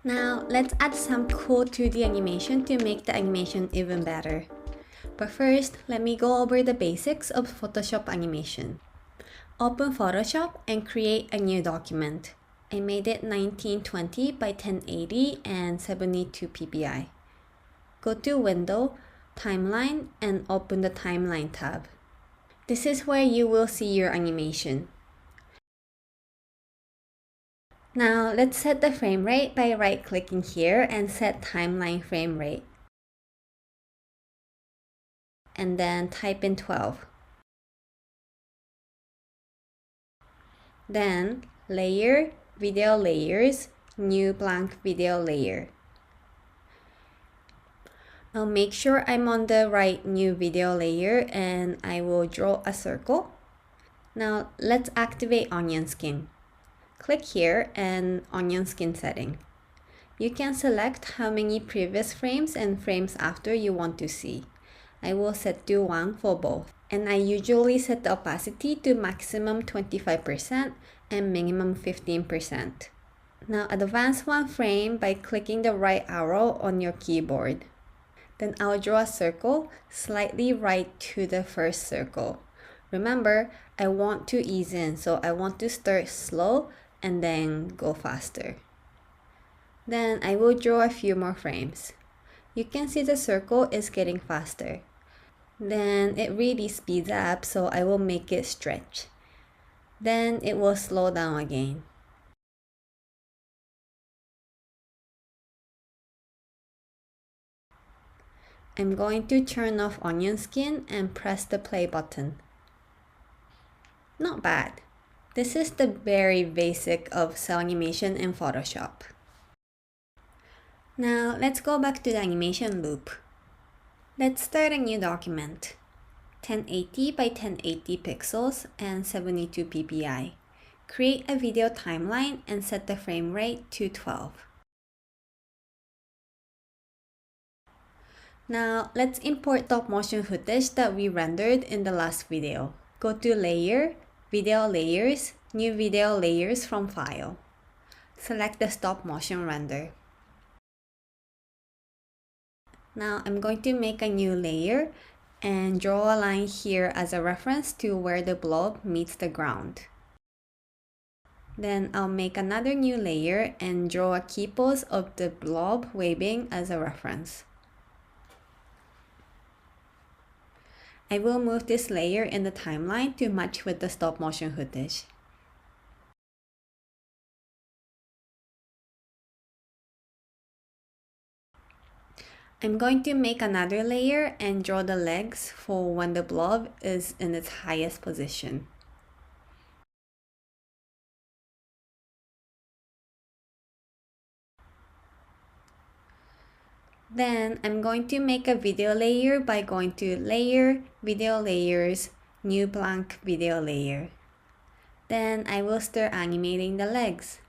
Now, let's add some cool 2D animation to make the animation even better. But first, let me go over the basics of Photoshop animation. Open Photoshop and create a new document. I made it 1920 by 1080 and 72 ppi. Go to Window, Timeline, and open the Timeline tab. This is where you will see your animation. Now, let's set the frame rate by right-clicking here and set Timeline Frame Rate. And then type in 12. Then, Layer, Video Layers, New Blank Video Layer. I'll make sure I'm on the right new video layer and I will draw a circle. Now, let's activate onion skin. Click here and onion skin setting. You can select how many previous frames and frames after you want to see. I will set to 1 for both. And I usually set the opacity to maximum 25% and minimum 15%. Now advance one frame by clicking the right arrow on your keyboard. Then I'll draw a circle slightly right to the first circle. Remember, I want to ease in, so I want to start slow and then go faster. Then I will draw a few more frames. You can see the circle is getting faster. Then it really speeds up, so I will make it stretch. Then it will slow down again. I'm going to turn off onion skin and press the play button. Not bad. This is the very basic of cell animation in Photoshop. Now let's go back to the animation loop. Let's start a new document. 1080 by 1080 pixels and 72 ppi. Create a video timeline and set the frame rate to 12. Now let's import stop motion footage that we rendered in the last video. Go to Layer, Video Layers, New Video Layers from File. Select the stop motion render. Now I'm going to make a new layer and draw a line here as a reference to where the blob meets the ground. Then I'll make another new layer and draw a key pose of the blob waving as a reference. I will move this layer in the timeline to match with the stop motion footage. I'm going to make another layer and draw the legs for when the blob is in its highest position. Then I'm going to make a video layer by going to Layer, Video Layers, New Blank Video Layer. Then I will start animating the legs.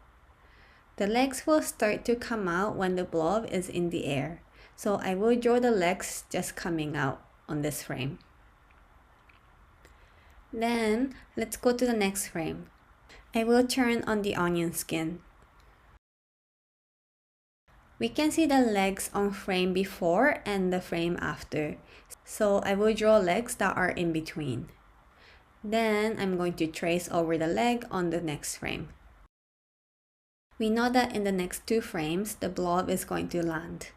The legs will start to come out when the blob is in the air. So I will draw the legs just coming out on this frame. Then let's go to the next frame. I will turn on the onion skin. We can see the legs on frame before and the frame after. So I will draw legs that are in between. Then I'm going to trace over the leg on the next frame. We know that in the next two frames, the blob is going to land.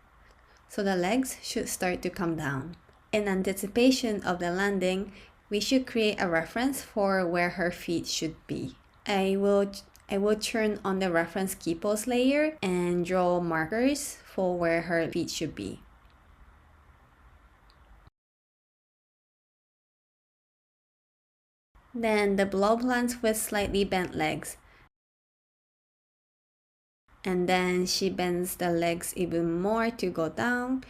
So the legs should start to come down. In anticipation of the landing, we should create a reference for where her feet should be. I will turn on the reference key pose layer and draw markers for where her feet should be. Then the blob lands with slightly bent legs. And then she bends the legs even more to go down.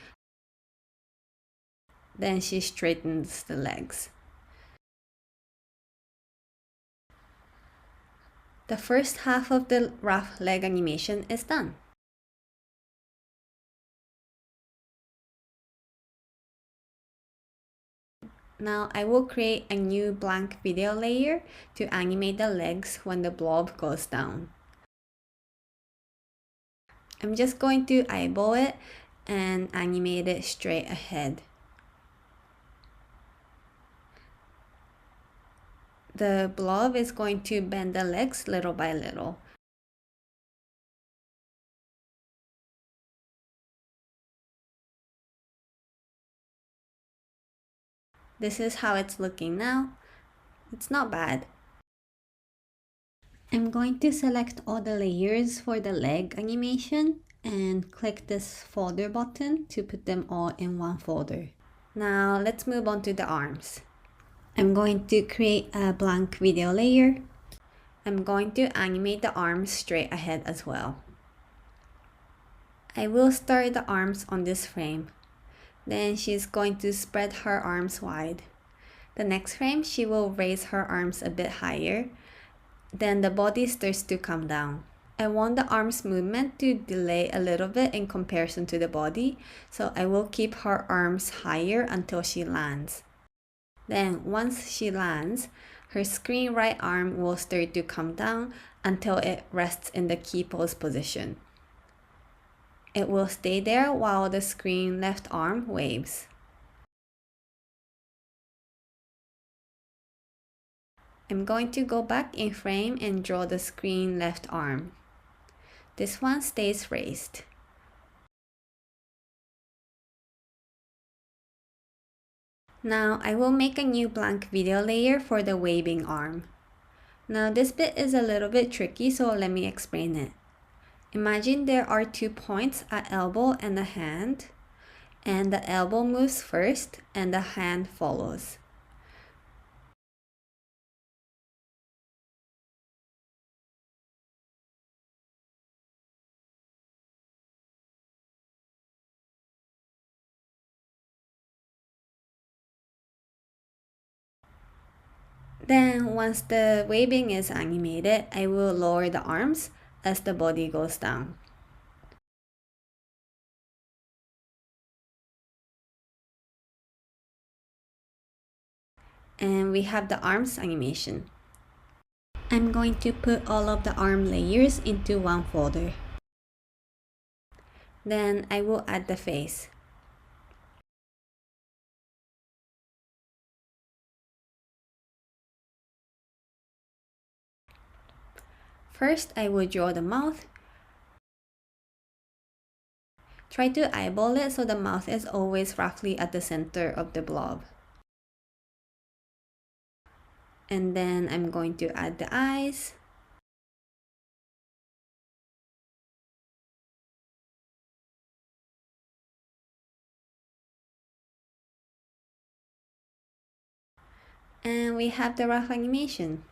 Then she straightens the legs. The first half of the rough leg animation is done. Now I will create a new blank video layer to animate the legs when the blob goes down. I'm just going to eyeball it and animate it straight ahead. The blob is going to bend the legs little by little. This is how it's looking now. It's not bad. I'm going to select all the layers for the leg animation and click this folder button to put them all in one folder. Now let's move on to the arms. I'm going to create a blank video layer. I'm going to animate the arms straight ahead as well. I will start the arms on this frame. Then she's going to spread her arms wide. The next frame, she will raise her arms a bit higher. Then the body starts to come down. I want the arms movement to delay a little bit in comparison to the body, so I will keep her arms higher until she lands. Then once she lands, her screen right arm will start to come down until it rests in the key pose position. It will stay there while the screen left arm waves. I'm going to go back in frame and draw the screen left arm. This one stays raised. Now I will make a new blank video layer for the waving arm. Now this bit is a little bit tricky, so let me explain it. Imagine there are 2 points at elbow and the hand, and the elbow moves first and the hand follows. Then once the waving is animated, I will lower the arms as the body goes down. And we have the arms animation. I'm going to put all of the arm layers into one folder. Then I will add the face. First, I will draw the mouth. Try to eyeball it so the mouth is always roughly at the center of the blob. And then I'm going to add the eyes. And we have the rough animation.